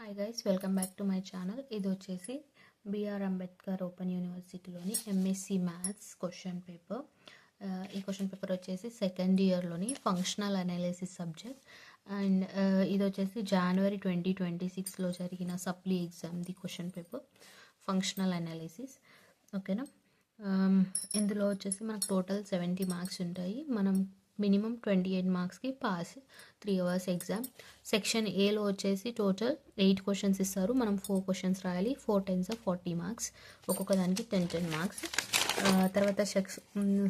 Hi guys, welcome back to my channel. ఇది వచ్చేసి BR Ambedkar open యూనివర్సిటీలోని ఎంఎస్సి మ్యాథ్స్ క్వశ్చన్ పేపర్. ఈ question paper వచ్చేసి సెకండ్ ఇయర్లోని ఫంక్షనల్ అనాలిసిస్ సబ్జెక్ట్. అండ్ ఇది వచ్చేసి జనవరి 2026లో జరిగిన సప్లీ ఎగ్జామ్ది క్వశ్చన్ పేపర్ ఫంక్షనల్ అనాలిసిస్. ఓకేనా. ఇందులో వచ్చేసి మనకు టోటల్ 70 మార్క్స్ ఉంటాయి. మనం మినిమం 28 మార్క్స్కి పాస్, 3 hours ఎగ్జామ్. సెక్షన్ ఏలో వచ్చేసి టోటల్ 8 క్వశ్చన్స్ ఇస్తారు. మనం 4 క్వశ్చన్స్ రాయాలి. 4 10s 40 మార్క్స్, ఒక్కొక్క దానికి 10 మార్క్స్. తర్వాత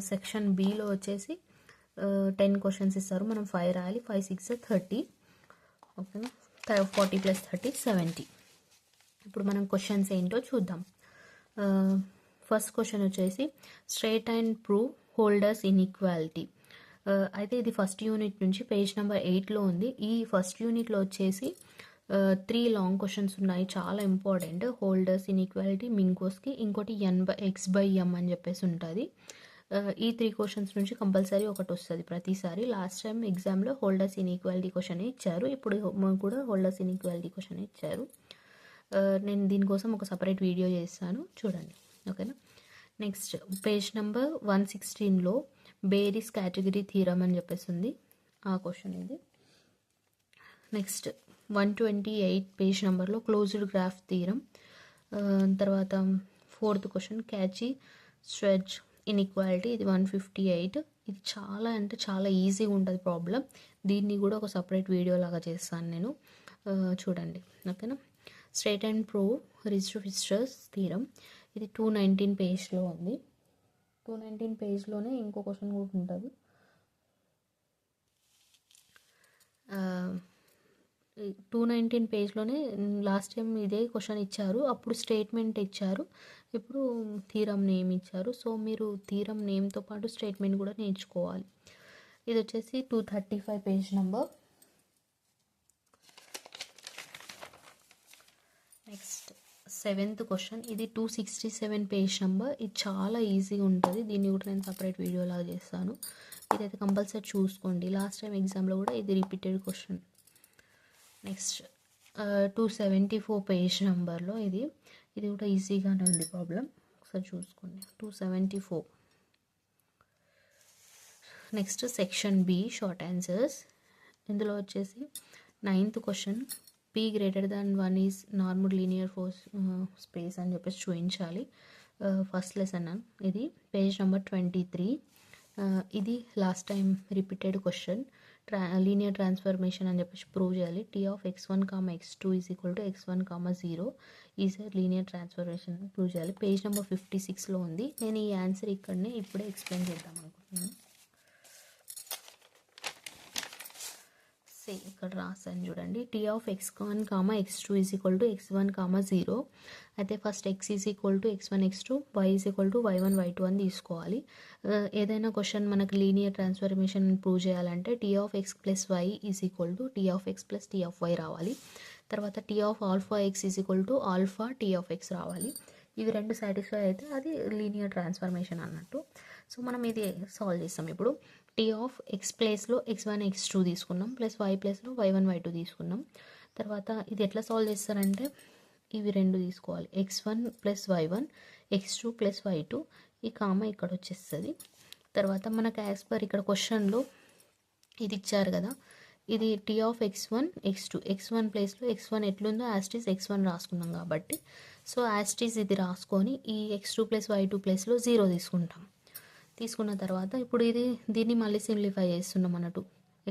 సెక్షన్ బిలో వచ్చేసి 10 క్వశ్చన్స్ ఇస్తారు. మనం 5 రాయాలి. 5 6 30. ఓకేనా. 40 + 30 70. ఇప్పుడు మనం క్వశ్చన్స్ ఏంటో చూద్దాం. ఫస్ట్ క్వశ్చన్ వచ్చేసి straight and prove holders inequality. అయితే ఇది ఫస్ట్ యూనిట్ నుంచి పేజ్ నెంబర్ 8లో ఉంది. ఈ ఫస్ట్ యూనిట్లో వచ్చేసి 3 లాంగ్ క్వశ్చన్స్ ఉన్నాయి, చాలా ఇంపార్టెంట్. హోల్డర్స్ ఇన్ఈక్వాలిటీ, మింకోస్కి, ఇంకోటి x/m అని చెప్పేసి ఉంటుంది. ఈ 3 క్వశ్చన్స్ నుంచి కంపల్సరీ ఒకటి వస్తుంది ప్రతిసారి. లాస్ట్ టైం ఎగ్జామ్లో హోల్డర్స్ ఇన్ఈక్వాలిటీ క్వశ్చన్ ఇచ్చారు, ఇప్పుడు కూడా హోల్డర్స్ ఇన్ఈక్వాలిటీ క్వశ్చన్ ఇచ్చారు. నేను దీనికోసం ఒక సపరేట్ వీడియో చేస్తాను, చూడండి. ఓకేనా. Next page number 116లో బేరీస్ category theorem అని చెప్పేసి ఉంది, ఆ క్వశ్చన్ ఇది. నెక్స్ట్ 128 పేజ్ నెంబర్లో క్లోజ్డ్ గ్రాఫ్ థీరం. తర్వాత 4th క్వశ్చన్ క్యాచీ స్ట్రెడ్జ్ ఇన్ఈక్వాలిటీ, ఇది 158. ఇది చాలా అంటే చాలా ఈజీగా ఉంటుంది ప్రాబ్లం. దీన్ని కూడా ఒక సపరేట్ వీడియో లాగా చేస్తాను నేను, చూడండి. ఓకేనా. Straight and prove register theorem, ఇది 219 పేజ్లో ఉంది. 219 పేజ్లోనే ఇంకో క్వశ్చన్ కూడా ఉంటుంది. 219 పేజ్లోనే లాస్ట్ టైం ఇదే క్వశ్చన్ ఇచ్చారు, అప్పుడు స్టేట్మెంట్ ఇచ్చారు, ఇప్పుడు థీరం నేమ్ ఇచ్చారు. సో మీరు థీరం నేమ్తో పాటు స్టేట్మెంట్ కూడా నేర్చుకోవాలి. ఇది వచ్చేసి 235 page number. Next 7th question, ఇది 267 పేజ్ నెంబర్. ఇది చాలా ఈజీగా ఉంటుంది, దీన్ని కూడా నేను సపరేట్ వీడియో లాగా చేస్తాను. ఇదైతే కంపల్సరీ చూసుకోండి, లాస్ట్ టైం ఎగ్జామ్లో కూడా ఇది రిపీటెడ్ క్వశ్చన్. నెక్స్ట్ 274 పేజ్ నెంబర్లో ఇది కూడా ఈజీగానే ఉంది ప్రాబ్లం, ఒకసారి చూసుకోండి. 274. Next section B short answers. ఇందులో వచ్చేసి 9th question, p greater than 1 is normal linear force space అని చెప్పేసి చూపించాలి. ఫస్ట్ లెసన్ ఇది, పేజ్ నెంబర్ 23. ఇది last time repeated question. Linear transformation అని చెప్పేసి ప్రూవ్ చేయాలి. t of x1, x2 is equal to x1, 0 is linear transformation prove చేయాలి. Page number 56లో ఉంది. నేను ఈ ఆన్సర్ ఇప్పుడే ఎక్స్ప్లెయిన్ చేద్దాం అనుకుంటున్నాను. ఇక్కడ రాసాను చూడండి. t of x1, x2 is equal to x1, 0. అయితే first x is equal to x1, x2, y is equal to y1, y2 అని తీసుకోవాలి. ఏదైనా క్వశ్చన్ మనకు లీనియర్ ట్రాన్స్ఫర్మేషన్ ప్రూవ్ చేయాలంటే t of x plus y is equal to t of x plus t of y రావాలి. తర్వాత t of alpha x is equal to alpha t of x రావాలి. ఇవి రెండు సాటిస్ఫై అయితే అది linear transformation అన్నట్టు. So మనం ఇది సాల్వ్ చేస్తాం ఇప్పుడు. t of x ప్లేస్లో x1, x2 తీసుకున్నాం, ప్లస్ y ప్లేస్లో y1, y2 తీసుకున్నాం. తర్వాత ఇది ఎట్లా సాల్వ్ చేస్తారంటే ఇవి రెండు తీసుకోవాలి, x1 + y1, x2 + y2. ఈ కామ ఇక్కడ వచ్చేస్తుంది. తర్వాత మనకు యాజ్ పర్ ఇక్కడ క్వశ్చన్లో ఇది ఇచ్చారు కదా, ఇది t of x1, x2, x1 ప్లేస్లో x1 ఎట్లుందో యాస్టీస్ x1 రాసుకున్నాం కాబట్టి, సో యాస్టీస్ ఇది రాసుకొని ఈ x2 + y2 ప్లేస్లో 0 తీసుకున్న తర్వాత ఇప్పుడు దీన్ని మళ్ళీ సింప్లిఫై చేస్తున్నాం అన్నట్టు.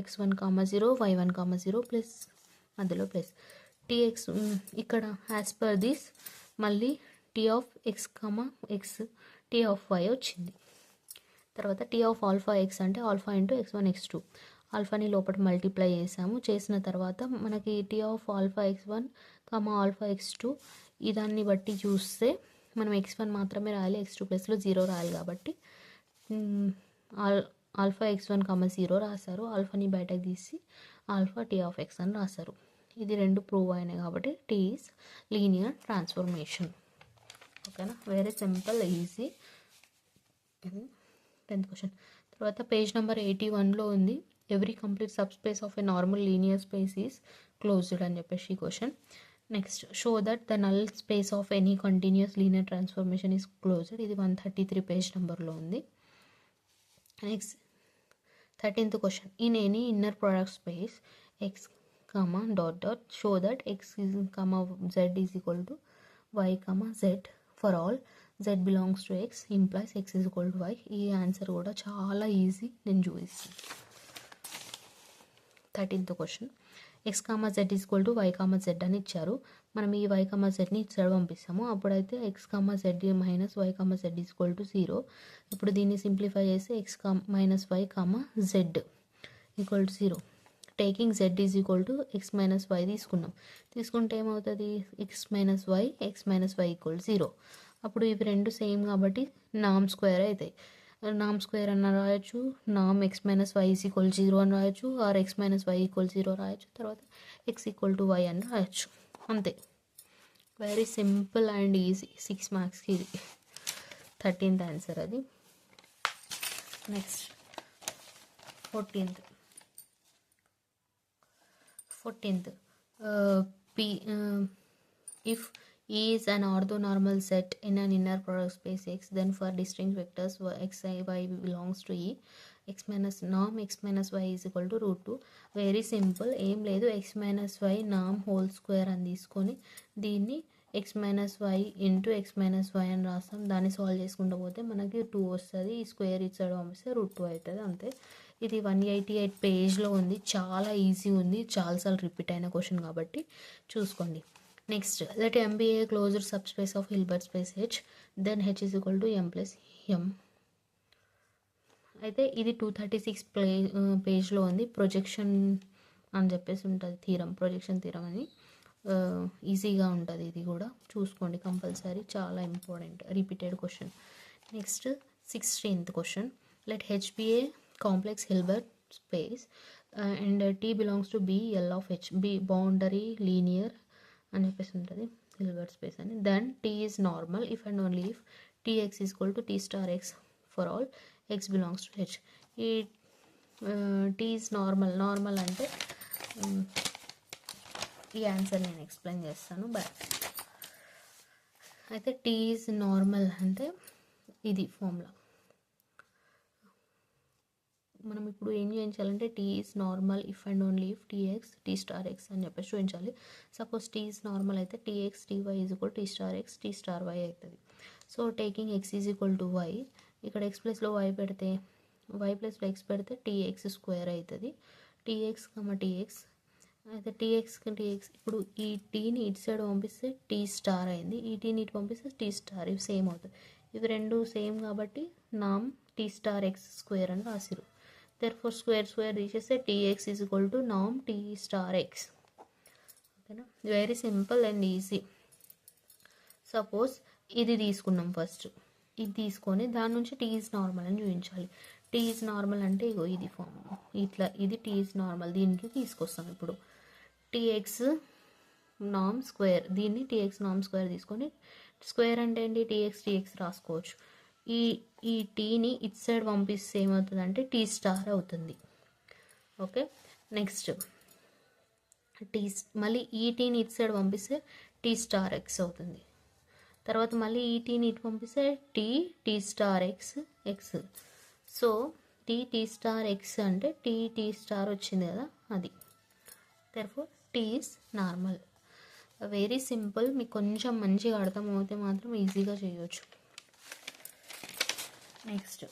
x1, 0, y1, 0 ప్లస్ మధ్యలో ప్లస్ tx. ఇక్కడ యాజ్ పర్ దిస్ మళ్ళీ t of x, x, t of y వచ్చింది. తర్వాత t of alpha x అంటే ఆల్ఫా ఇంటూ x1, x2. ఆల్ఫాని లోపల మల్టిప్లై చేసిన తర్వాత మనకి t of alpha x1, alpha x2 దాన్ని బట్టి చూస్తే మనం x1 మాత్రమే రాయాలి, x2 ప్లస్లో 0 రాయాలి కాబట్టి ఆల్ఫా x1, 0 రాశారు. ఆల్ఫాని బయటకు తీసి ఆల్ఫా t of x అని రాశారు. ఇది రెండు ప్రూవ్ అయినాయి కాబట్టి t ఈజ్ లీనియర్ ట్రాన్స్ఫర్మేషన్. ఓకేనా. Very simple, easy. 10th question. తర్వాత పేజ్ నెంబర్ 81లో ఉంది, every complete sub space of a normal linear space is closed అని చెప్పేసి question. Next show that the null space of any continuous linear transformation is closed. ఇది 133 page నెంబర్లో ఉంది. Next 13th question. In any inner product space X comma dot dot show that X comma Z is equal to Y comma Z for all Z belongs to X implies X is equal to Y. ఈ answer కూడా చాలా easy, నేను చూపిస్తాను. 13th question. X comma Z is equal to Y comma Z అని ఇచ్చారు. మనం ఈ why comma జెడ్ని ఇటు సైడ్ పంపిస్తాము. అప్పుడైతే X comma Z minus Y comma Z is equal to 0. ఇప్పుడు దీన్ని సింప్లిఫై చేసి X minus Y comma Z equal to 0. Taking Z is equal to X minus Y తీసుకుంటే ఏమవుతుంది? X minus why equal 0. అప్పుడు ఇవి రెండు సేమ్ కాబట్టి నామ్ square అవుతాయి. నామ్ స్క్వేర్ అన్న రాయొచ్చు, నామ్ x minus y is equal 0 అని రాయొచ్చు, or x minus why equal 0 రాయొచ్చు, తర్వాత ఎక్స్ ఈక్వల్ టు వై అని రాయొచ్చు. అంతే, వెరీ సింపుల్ అండ్ ఈజీ. 6 మార్క్స్కి ఇది 13th ఆన్సర్. అది next 14th. If E is an orthonormal set in an inner product space X, then for distinct vectors x, y belongs to E. X minus norm x minus y is equal to √2. Very simple, ఏం లేదు. X minus Y నామ్ whole square అని తీసుకొని దీన్ని X minus Y into X minus Y అని రాస్తాం. దాన్ని solve చేసుకుంటూ పోతే మనకి 2 వస్తుంది. ఈ స్క్వేర్ ఇచ్చాడు పంపిస్తే √2 అవుతుంది. అంతే. ఇది 188 పేజ్లో ఉంది. చాలా ఈజీ ఉంది, చాలాసార్లు రిపీట్ అయిన క్వశ్చన్ కాబట్టి చూసుకోండి. Next, let M be a closed subspace of Hilbert space H, then H is equal to M plus M. అయితే ఇది 236 పేజ్లో ఉంది. ప్రొజెక్షన్ అని చెప్పేసి ఉంటుంది, ప్రొజెక్షన్ థీరం అని. ఈజీగా ఉంటుంది, ఇది కూడా చూసుకోండి కంపల్సరీ, చాలా important repeated question. Next 16th question. Let H be a complex Hilbert space and T belongs to B L of H. B boundary linear అని చెప్పేసి ఉంటుంది, హిల్బర్ట్ స్పేస్ అని. Then T is normal if and only if TX is equal to T star X for all X belongs to H. ఈ T is normal అంటే ఈ answer నేను explain చేస్తాను. అయితే టీ ఈజ్ నార్మల్ అంటే ఇది formula. మనం ఇప్పుడు ఏం చేయించాలంటే T is normal if and only if Tx T star x అని చెప్పేసి చూపించాలి. సపోజ్ టీ ఈజ్ నార్మల్ అయితే Tx Ty is equal T star x T star y అవుతుంది. So taking x is equal to y, ఇక్కడ x ప్లస్లో y పెడితే, y ప్లస్లో x పెడితే టీఎక్స్ స్క్వేర్ అవుతుంది. టీఎక్స్ టీఎక్స్ అయితే టీఎక్స్ ఇప్పుడు ఈ టీని ఇటు సైడ్ పంపిస్తే టీ స్టార్ అయింది, ఈ టీని ఇటు పంపిస్తే టీ స్టార్, ఇవి సేమ్ అవుతుంది. ఇవి రెండు సేమ్ కాబట్టి నామ్ టీ స్టార్ ఎక్స్ స్క్వేర్ అని రాసిరు. therefore స్క్వేర్ తీసేస్తే టీఎక్స్ ఈజ్ ఈక్వల్ టు నామ్ టీ స్టార్ ఎక్స్. ఓకేనా, very simple and easy. Suppose ఇది తీసుకున్నాం, ఫస్ట్ ఇది తీసుకొని దాని నుంచి టీ ఈజ్ నార్మల్ అని చూపించాలి. టీ ఈజ్ నార్మల్ అంటే ఇగో ఇది ఫామ్, ఇట్లా ఇది టీ ఈజ్ నార్మల్, దీనికి తీసుకొస్తాం. ఇప్పుడు టీఎక్స్ నామ్ స్క్వేర్, దీన్ని టీఎక్స్ నామ్ స్క్వేర్ తీసుకొని, స్క్వేర్ అంటే ఏంటి, టీఎక్స్ రాసుకోవచ్చు. ఈ టీని ఇట్ సైడ్ పంపిస్తే ఏమవుతుంది అంటే టీ స్టార్ అవుతుంది. ఓకే, నెక్స్ట్ మళ్ళీ ఈ టీని ఇట్ సైడ్ పంపిస్తే టీ స్టార్ ఎక్స్ అవుతుంది. తర్వాత మళ్ళీ ఈ టీని ఇటు పంపిస్తే T star X. So T star X అంటే టీ స్టార్ వచ్చింది కదా, అది. Therefore T is normal. Very simple, మీకు కొంచెం మంచిగా అర్థమవుతే మాత్రం ఈజీగా చేయొచ్చు. Next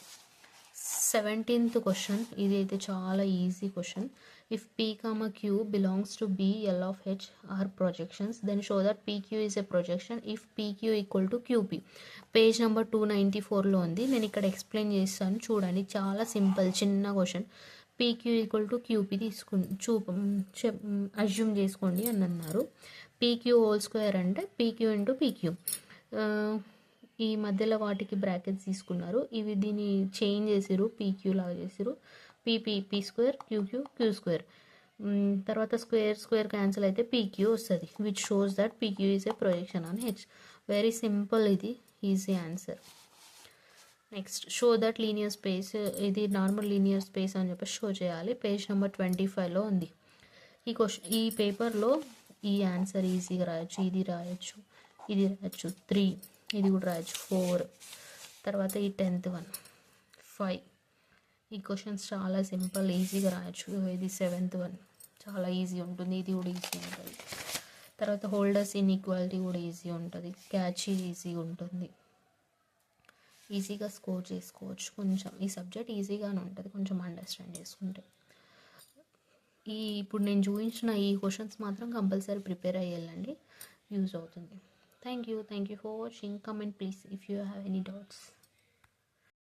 17th question. ఇది అయితే చాలా easy question. If P comma Q belongs to B L of H are projections, then show that PQ is a projection if PQ equal to QP. Page number 294లో ఉంది, నేను ఇక్కడ explain చేస్తాను చూడండి. చాలా సింపుల్, చిన్న question. PQ equal to QP assume చేసుకోండి అని అన్నారు. పీక్యూ హోల్ స్క్వేర్ అంటే పీక్యూ ఇంటూ పీక్యూ. ఈ మధ్యలో వాటికి బ్రాకెట్స్ తీసుకున్నారు, ఇవి దీన్ని చేంజ్ చేసిరు, పీక్యూ లాగా చేసిరు. P square, Q square. తర్వాత స్క్వేర్ క్యాన్సిల్ అయితే పీక్యూ వస్తుంది, which shows that PQ is a projection on H. Very simple, ఇది easy answer. Next, show that linear space, ఇది నార్మల్ లీనియర్ స్పేస్ అని చెప్పేసి షో చేయాలి. పేజ్ నెంబర్ 25లో ఉంది ఈ క్వశ్చన్. ఈ పేపర్లో ఈ ఆన్సర్ ఈజీగా రాయొచ్చు, ఇది రాయొచ్చు, ఇది రాయొచ్చు 3, ఇది కూడా రాయొచ్చు 4, తర్వాత ఈ 10th వన్ 5. ఈ క్వశ్చన్స్ చాలా సింపుల్, ఈజీగా రాయొచ్చు. ఇది 7th వన్ చాలా ఈజీ ఉంటుంది, ఇది కూడా ఈజీ ఉంటుంది. తర్వాత హోల్డర్స్ ఇన్ఈక్వాలిటీ కూడా ఈజీ ఉంటుంది, క్యాచీ ఈజీ ఉంటుంది, ఈజీగా స్కోర్ చేసుకోవచ్చు. కొంచెం ఈ సబ్జెక్ట్ ఈజీగానే ఉంటుంది కొంచెం అండర్స్టాండ్ చేసుకుంటే. ఇప్పుడు నేను చూపించిన ఈ క్వశ్చన్స్ మాత్రం కంపల్సరీ ప్రిపేర్ అయ్యేళ్ళండి, యూజ్ అవుతుంది. Thank you for watching. Comment please if you have any doubts.